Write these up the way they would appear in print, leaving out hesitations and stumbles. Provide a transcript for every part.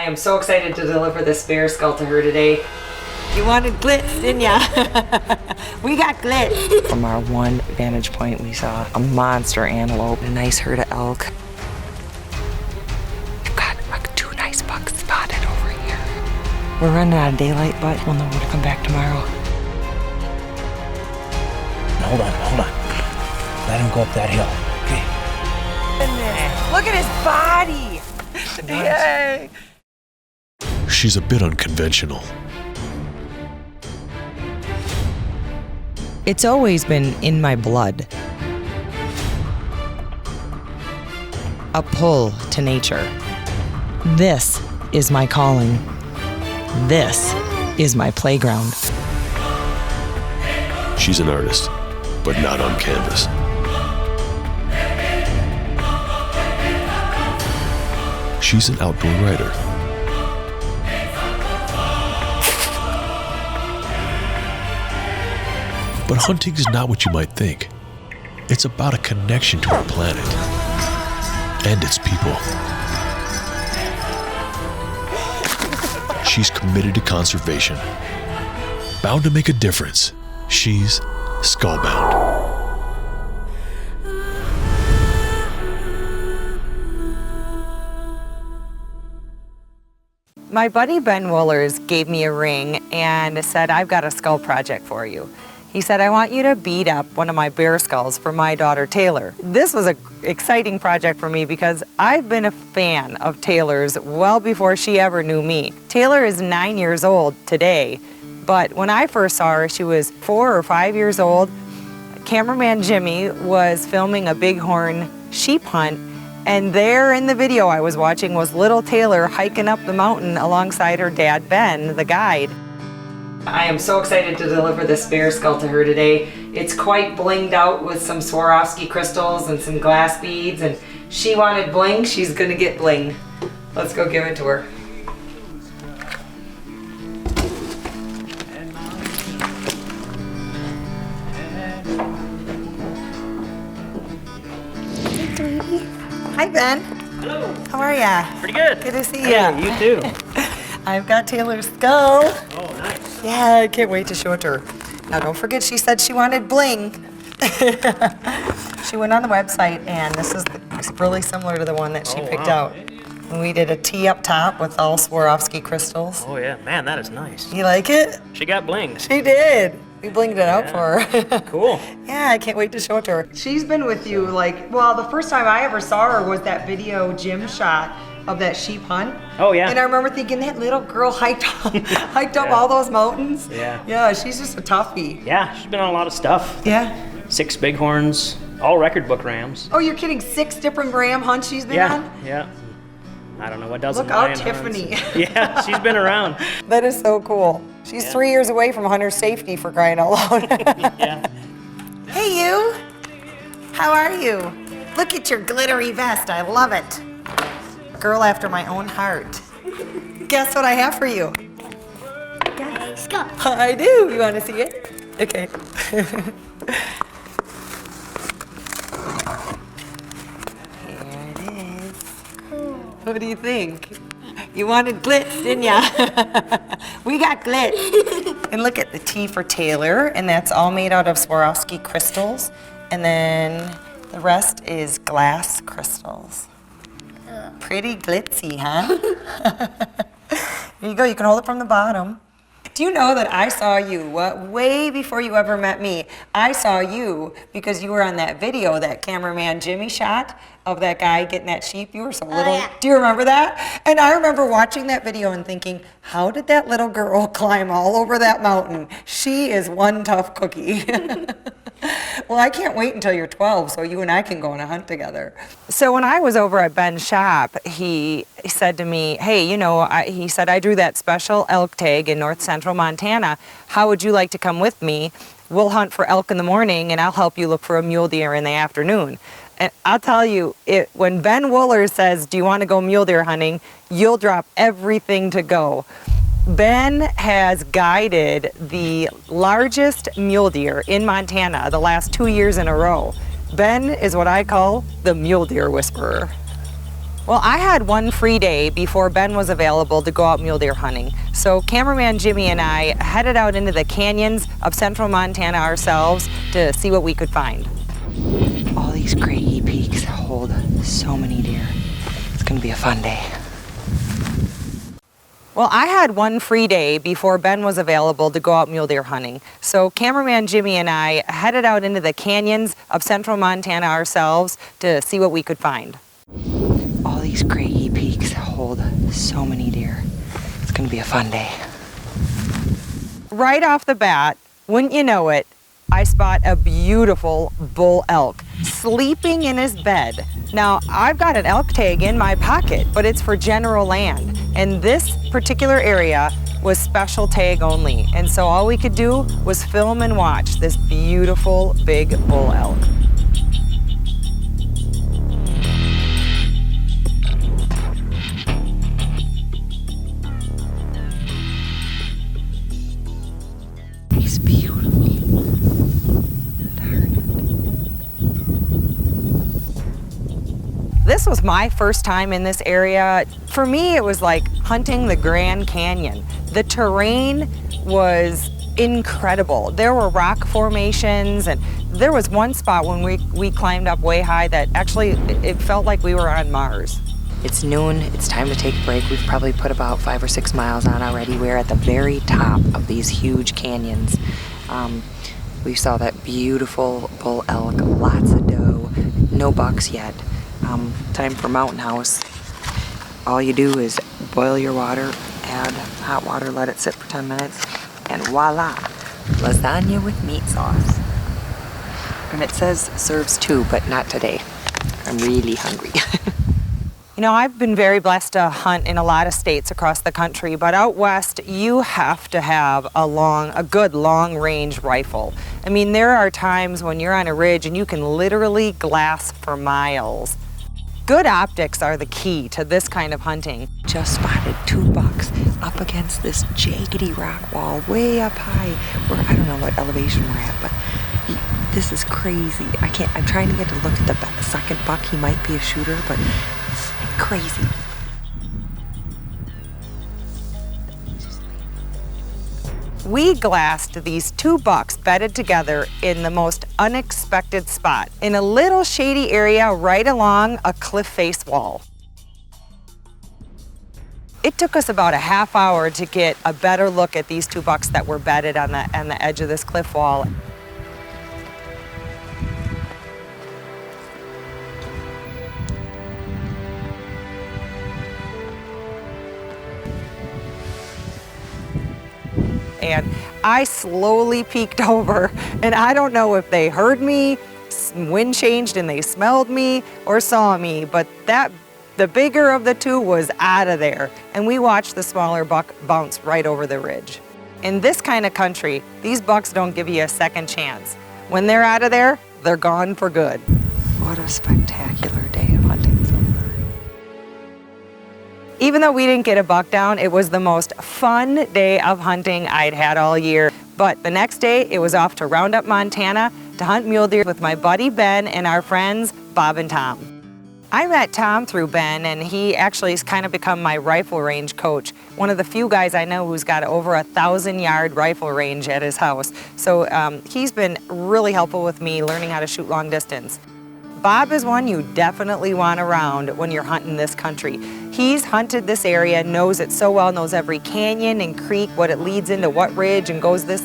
I am so excited to deliver this bear skull to her today. You wanted glitz, didn't ya? We got glitz. From our one vantage point, we saw a monster antelope, a nice herd of elk. We've got two nice bucks spotted over here. We're running out of daylight, but we'll know where to come back tomorrow. Hold on. Let him go up that hill, okay? Look at his body. Yay. She's a bit unconventional. It's always been in my blood. A pull to nature. This is my calling. This is my playground. She's an artist, but not on canvas. She's an outdoor writer. But hunting is not what you might think. It's about a connection to our planet and its people. She's committed to conservation, bound to make a difference. She's skullbound. My buddy Ben Wohlers gave me a ring and said, I've got a skull project for you. He said, I want you to beat up one of my bear skulls for my daughter, Taylor. This was an exciting project for me because I've been a fan of Taylor's well before she ever knew me. Taylor is 9 years old today, but when I first saw her, she was 4 or 5 years old. Cameraman Jimmy was filming a bighorn sheep hunt, and there in the video I was watching was little Taylor hiking up the mountain alongside her dad, Ben, the guide. I am so excited to deliver this bear skull to her today. It's quite blinged out with some Swarovski crystals and some glass beads, and she wanted bling, she's gonna get bling. Let's go give it to her. Hi, Ben. Hello. How are ya? Pretty good. Good to see you. Yeah, you too. I've got Taylor's skull. Oh, nice. Yeah, I can't wait to show it to her. Now, don't forget she said she wanted bling. She went on the website, and this is it's really similar to the one that she picked out. And we did a T up top with all Swarovski crystals. Oh, yeah. Man, that is nice. You like it? She got bling. She did. We blinged it out for her. Cool. Yeah, I can't wait to show it to her. She's been with you well, the first time I ever saw her was that video Jim shot of that sheep hunt. Oh, yeah. And I remember thinking that little girl hiked up all those mountains. Yeah. Yeah, she's just a toughie. Yeah, she's been on a lot of stuff. Yeah. 6 bighorns, all record book rams. Oh, you're kidding? 6 different ram hunts she's been on? Yeah. I don't know what dozen Look out, lion hunts. Tiffany. Yeah, she's been around. That is so cool. She's 3 years away from hunter safety, for crying out loud. Yeah. Hey, you. How are you? Look at your glittery vest. I love it. Girl after my own heart. Guess what I have for you? Got a skull. I do. You want to see it? Okay. Here it is. What do you think? You wanted glitz, didn't ya? We got glitz. And look at the T for Taylor, and that's all made out of Swarovski crystals. And then the rest is glass crystals. Pretty glitzy, huh? Here you go, you can hold it from the bottom. Do you know that I saw you way before you ever met me? I saw you because you were on that video that cameraman Jimmy shot of that guy getting that sheep. You were so little. Yeah. Do you remember that? And I remember watching that video and thinking, how did that little girl climb all over that mountain? She is one tough cookie. Well, I can't wait until you're 12 so you and I can go on a hunt together. So when I was over at Ben's shop, he said to me, hey, you know, he said, I drew that special elk tag in north central Montana. How would you like to come with me? We'll hunt for elk in the morning and I'll help you look for a mule deer in the afternoon. And I'll tell you, when Ben Wohlers says, do you want to go mule deer hunting, you'll drop everything to go. Ben has guided the largest mule deer in Montana the last 2 years in a row. Ben is what I call the mule deer whisperer. Well, I had one free day before Ben was available to go out mule deer hunting. So cameraman Jimmy and I headed out into the canyons of central Montana ourselves to see what we could find. All these craggy peaks hold so many deer. It's gonna be a fun day. Well, I had one free day before Ben was available to go out mule deer hunting. So cameraman Jimmy and I headed out into the canyons of central Montana ourselves to see what we could find. All these craggy peaks hold so many deer. It's gonna be a fun day. Right off the bat, wouldn't you know it, I spot a beautiful bull elk sleeping in his bed. Now, I've got an elk tag in my pocket, but it's for general land. And this particular area was special tag only. And so all we could do was film and watch this beautiful big bull elk. He's beautiful. This was my first time in this area. For me, it was like hunting the Grand Canyon. The terrain was incredible. There were rock formations, and there was one spot when we climbed up way high that actually it felt like we were on Mars. It's noon, it's time to take a break. We've probably put about 5 or 6 miles on already. We're at the very top of these huge canyons. We saw that beautiful bull elk, lots of doe, no bucks yet. Time for mountain house. All you do is boil your water, add hot water, let it sit for 10 minutes, and voila, lasagna with meat sauce. And it says serves 2, but not today. I'm really hungry. You know, I've been very blessed to hunt in a lot of states across the country, but out west, you have to have a good long-range rifle. I mean, there are times when you're on a ridge and you can literally glass for miles. Good optics are the key to this kind of hunting. Just spotted 2 bucks up against this jaggedy rock wall way up high, where I don't know what elevation we're at, but this is crazy. I'm trying to get to look at the second buck. He might be a shooter, but crazy. We glassed these 2 bucks bedded together in the most unexpected spot, in a little shady area right along a cliff face wall. It took us about a half hour to get a better look at these 2 bucks that were bedded on the edge of this cliff wall. And I slowly peeked over, and I don't know if they heard me, wind changed and they smelled me or saw me, but the bigger of the 2 was out of there, and we watched the smaller buck bounce right over the ridge. In this kind of country, these bucks don't give you a second chance. When they're out of there, they're gone for good. What a spectacular day of hunting so far. Even though we didn't get a buck down, it was the most fun day of hunting I'd had all year. But the next day, it was off to Roundup, Montana to hunt mule deer with my buddy Ben and our friends Bob and Tom. I met Tom through Ben, and he actually has kind of become my rifle range coach. One of the few guys I know who's got over 1,000-yard rifle range at his house. So he's been really helpful with me learning how to shoot long distance. Bob is one you definitely want around when you're hunting this country. He's hunted this area, knows it so well, knows every canyon and creek, what it leads into, what ridge, and goes this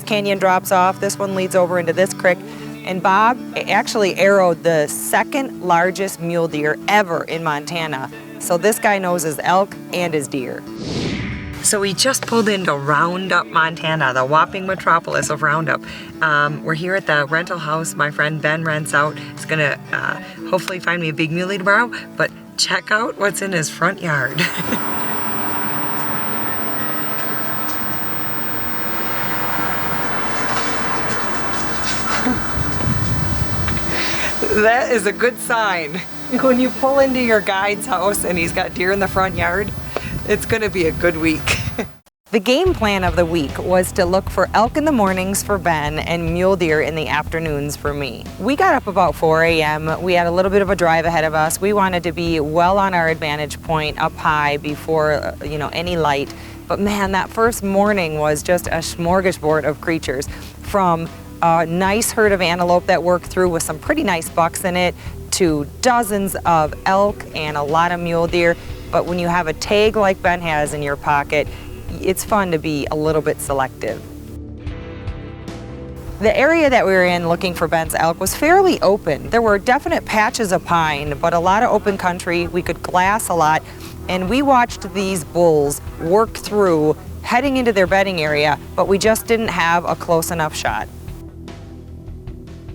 canyon drops off, this one leads over into this creek. And Bob actually arrowed the 2nd largest mule deer ever in Montana. So this guy knows his elk and his deer. So we just pulled into Roundup, Montana, the whopping metropolis of Roundup. We're here at the rental house my friend Ben rents out. He's gonna hopefully find me a big muley tomorrow, but check out what's in his front yard. That is a good sign. When you pull into your guide's house and he's got deer in the front yard, it's gonna be a good week. The game plan of the week was to look for elk in the mornings for Ben and mule deer in the afternoons for me. We got up about 4 a.m. We had a little bit of a drive ahead of us. We wanted to be well on our advantage point up high before, any light. But man, that first morning was just a smorgasbord of creatures, from a nice herd of antelope that worked through with some pretty nice bucks in it, to dozens of elk and a lot of mule deer. But when you have a tag like Ben has in your pocket, it's fun to be a little bit selective. The area that we were in looking for Ben's elk was fairly open. There were definite patches of pine, but a lot of open country. We could glass a lot, and we watched these bulls work through, heading into their bedding area, but we just didn't have a close enough shot.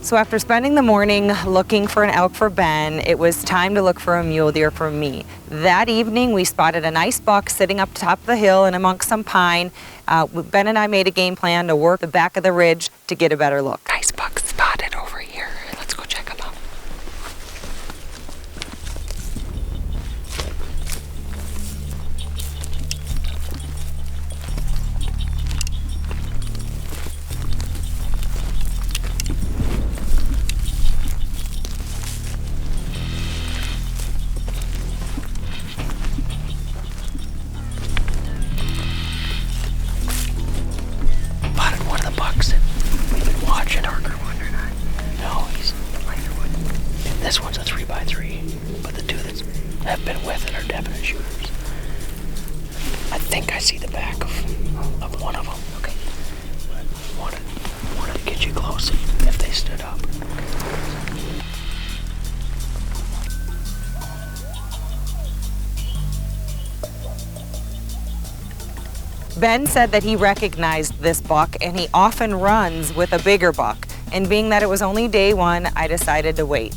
So after spending the morning looking for an elk for Ben, it was time to look for a mule deer for me. That evening, we spotted a nice buck sitting up top of the hill and amongst some pine. Ben and I made a game plan to work the back of the ridge to get a better look. Nice buck spotted over here. Let's go check him out. This one's a 3x3, but the two that have been with it are definite shooters. I think I see the back of one of them. Okay. But wanted to get you close if they stood up. Ben said that he recognized this buck and he often runs with a bigger buck. And being that it was only day one, I decided to wait.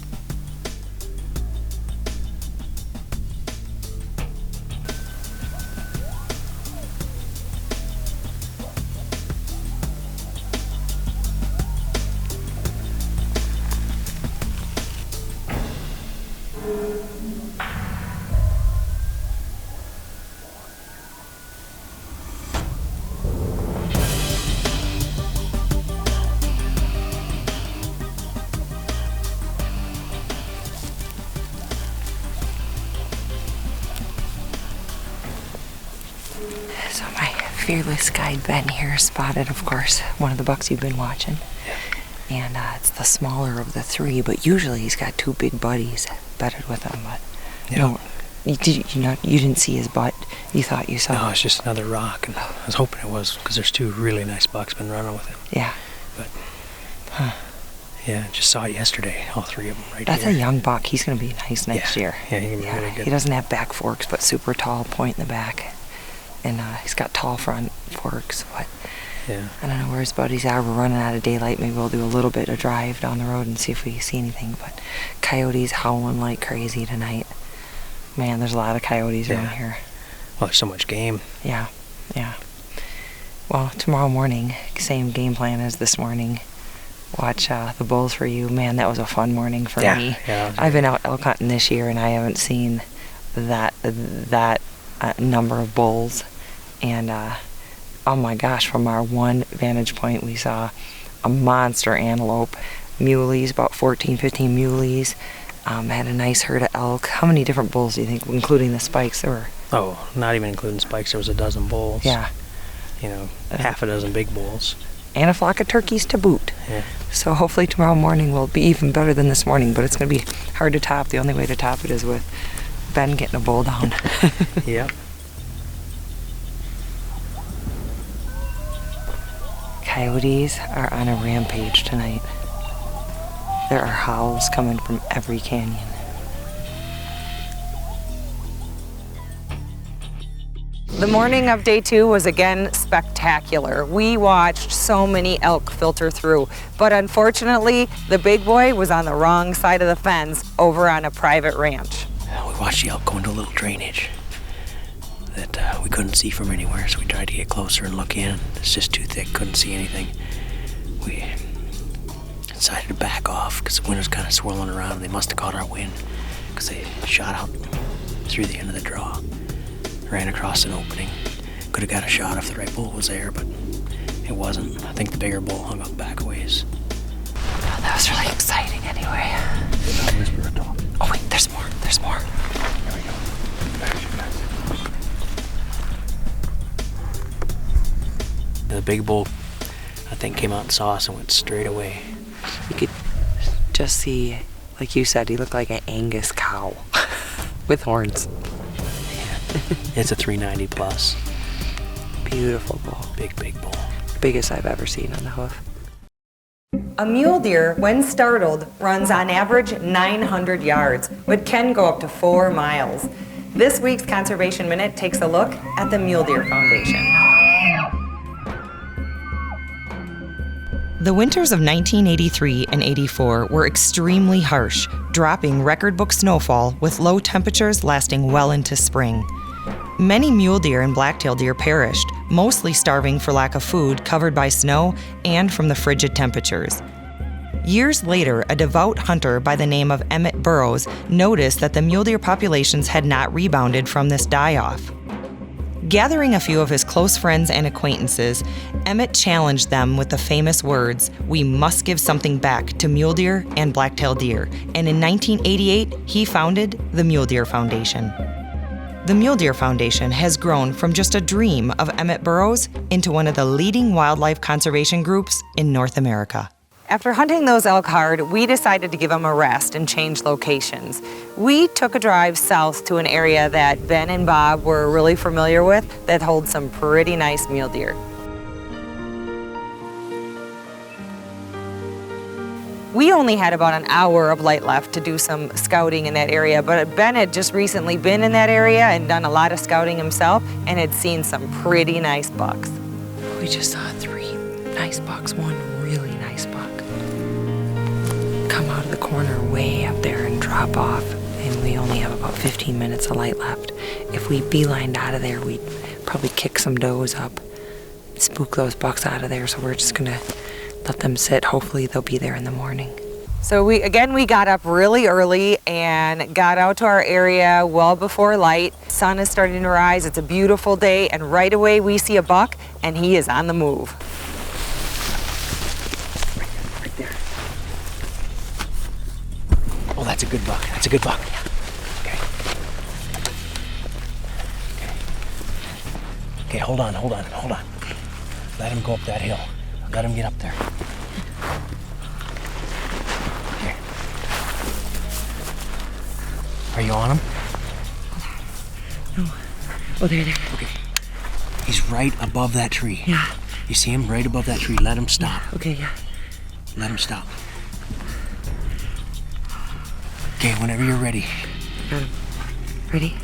So my fearless guide Ben here spotted, of course, one of the bucks you've been watching. And it's the smaller of the three, but usually he's got two big buddies bedded with him. But no, you didn't see his butt. You thought you saw. No, it's just another rock, and I was hoping it was, because there's two really nice bucks been running with him. Yeah. But yeah, just saw it yesterday. All three of them right That's here. a young buck. He's going to be nice next year. Yeah, he's going to be really good. He doesn't have back forks, but super tall point in the back. And he's got tall front forks, but yeah. I don't know where his buddies are. We're running out of daylight. Maybe we'll do a little bit of drive down the road and see if we see anything. But coyotes howling like crazy tonight. Man, there's a lot of coyotes around here. Well, there's so much game. Yeah. Well, tomorrow morning, same game plan as this morning. Watch the bulls for you. Man, that was a fun morning for me. Yeah, I've been out elk hunting this year, and I haven't seen that number of bulls. And oh my gosh, from our one vantage point, we saw a monster antelope, muleys, about 14, 15 muleys. Had a nice herd of elk. How many different bulls do you think, including the spikes? There were. Oh, not even including spikes, there was a dozen bulls. Yeah. Half a dozen big bulls. And a flock of turkeys to boot. Yeah. So hopefully tomorrow morning will be even better than this morning, but it's going to be hard to top. The only way to top it is with Ben getting a bull down. Yep. Coyotes are on a rampage tonight. There are howls coming from every canyon. The morning of day 2 was again spectacular. We watched so many elk filter through, but unfortunately, the big boy was on the wrong side of the fence over on a private ranch. We watched the elk go into a little drainage that we couldn't see from anywhere, so we tried to get closer and look in. It's just too thick, couldn't see anything. We decided to back off because the wind was kind of swirling around, and they must have caught our wind because they shot out through the end of the draw. Ran across an opening. Could could have got a shot if the right bull was there, but it wasn't. I think the bigger bull hung up back a ways. Oh, that was really exciting anyway. Oh wait, there's more. There's more. There we go. The big bull, I think, came out and saw us and went straight away. You could just see, like you said, he looked like an Angus cow with horns. It's a 390 plus. Beautiful bull. Big bull. Biggest I've ever seen on the hoof. A mule deer, when startled, runs on average 900 yards, but can go up to 4 miles. This week's Conservation Minute takes a look at the Mule Deer Foundation. The winters of 1983 and 84 were extremely harsh, dropping record book snowfall with low temperatures lasting well into spring. Many mule deer and black-tailed deer perished, mostly starving for lack of food covered by snow and from the frigid temperatures. Years later, a devout hunter by the name of Emmett Burroughs noticed that the mule deer populations had not rebounded from this die-off. Gathering a few of his close friends and acquaintances, Emmett challenged them with the famous words, "We must give something back to mule deer and black-tailed deer," and in 1988, he founded the Mule Deer Foundation. The Mule Deer Foundation has grown from just a dream of Emmett Burroughs into one of the leading wildlife conservation groups in North America. After hunting those elk hard, we decided to give them a rest and change locations. We took a drive south to an area that Ben and Bob were really familiar with that holds some pretty nice mule deer. We only had about an hour of light left to do some scouting in that area, but Ben had just recently been in that area and done a lot of scouting himself and had seen some pretty nice bucks. We just saw 3 nice bucks, one really nice buck come out of the corner way up there and drop off, and we only have about 15 minutes of light left. If we beelined out of there, we'd probably kick some does up, spook those bucks out of there, so we're just gonna let them sit. Hopefully they'll be there in the morning. So we got up really early and got out to our area well before light. Sun is starting to rise. It's a beautiful day, and right away we see a buck, and he is on the move. Right there. Oh, that's a good buck. That's a good buck. Okay. Okay, hold on. Let him go up that hill. Let him get up there. Here. Are you on him? No. Oh, there. Okay. He's right above that tree. Yeah. You see him right above that tree? Let him stop. Okay, yeah. Let him stop. Okay, whenever you're ready. Got him. Ready?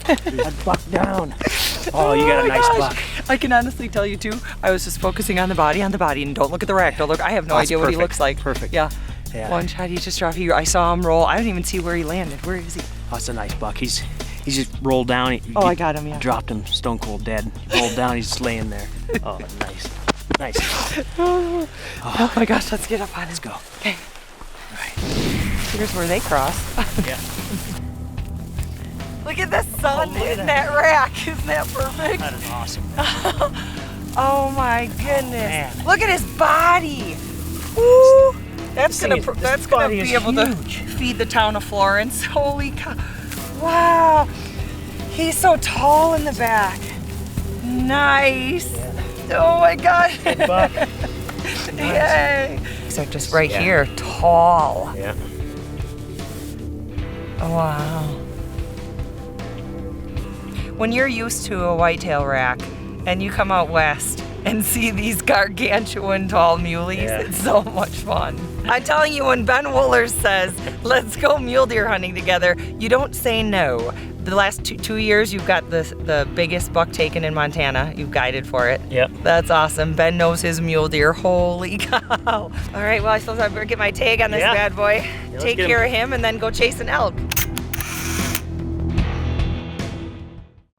That buck down. Oh, you got a nice buck. I can honestly tell you too, I was just focusing on the body, and don't look at the rack. Don't look. I have no That's idea what he perfect. looks like. Perfect. Yeah. Yeah. One shot, he just dropped. I saw him roll. I didn't even see where he landed. Where is he? Oh, that's a nice buck. He's just rolled down. Oh, I got him, yeah. Dropped him stone cold dead. He rolled down, he's just laying there. Oh, nice. Nice. Oh my gosh, let's get up on Let's it. go. Okay. All right. Here's where they cross. Yeah. Look at the sun in that rack. Isn't that perfect? That is awesome. Oh my goodness. man. Look at his body. Woo. That's This gonna thing is- that's this gonna body be is able to huge. feed the town of Florence. Holy cow. Wow. He's so tall in the back. Nice. Oh my God. Good buck. Yay. Except just right Yeah. here, tall. Yeah. Oh, wow. When you're used to a whitetail rack and you come out west and see these gargantuan tall muleys, Yeah. it's so much fun. I'm telling you, when Ben Wohlers says, let's go mule deer hunting together, you don't say no. The last two years, you've got the biggest buck taken in Montana. You've guided for it. Yep. That's awesome. Ben knows his mule deer. Holy cow. All right, well, I suppose I better get my tag on this Yeah. bad boy. let's Take get him. care of him and then go chase an elk.